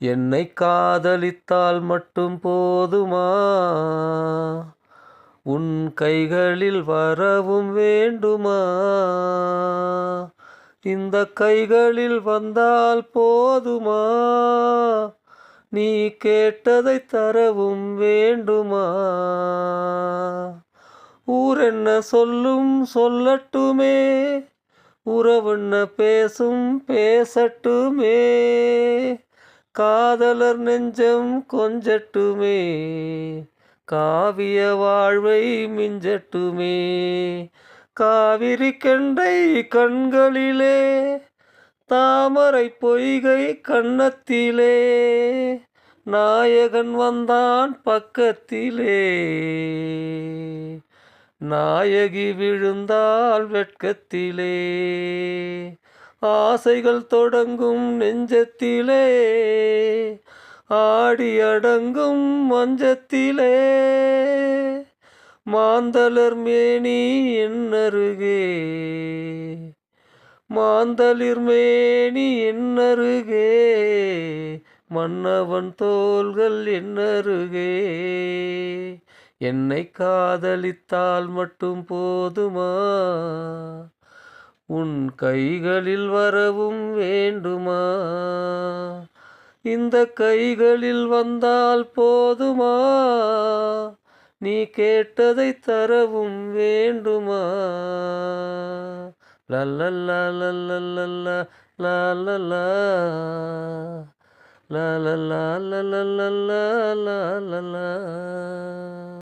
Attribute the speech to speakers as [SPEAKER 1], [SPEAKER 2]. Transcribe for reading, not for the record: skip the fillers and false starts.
[SPEAKER 1] என்னை காதலித்தால் மட்டும் போதுமா? உன் கைகளில் வரவும் வேண்டுமா? இந்த கைகளில் வந்தால் போதுமா? நீ கேட்டதை தரவும் வேண்டுமா? ஊரென்ன சொல்லும் சொல்லட்டுமே, உறவென்ன பேசும் பேசட்டுமே, காதலர் நெஞ்சம் கொஞ்சட்டுமே, காவிய வாழ்வை மிஞ்சட்டுமே. காவிரி கெண்டை கண்களிலே, தாமரை பொய்கை கன்னத்திலே, நாயகன் வந்தான் பக்கத்திலே, நாயகி விழுந்தாள் வெட்கத்திலே, ஆசைகள் தொடங்கும் நெஞ்சத்திலே, ஆடி அடங்கும் மஞ்சத்திலே, மாந்தளர் மேனி என்னருகே, மாந்தளிர் மேனி என்னருகே, மன்னவன் தோள்கள் என்னருகே. என்னை காதலித்தால் மட்டும் போதுமா? உன் கைகளில் வரவும் வேண்டுமா? இந்த கைகளில் வந்தால் போதுமா? நீ கேட்டதை தரவும் வேண்டுமா? லல்லல்லா லல்லல்லா லாலலா லாலலா லல்லல்லா லாலலா.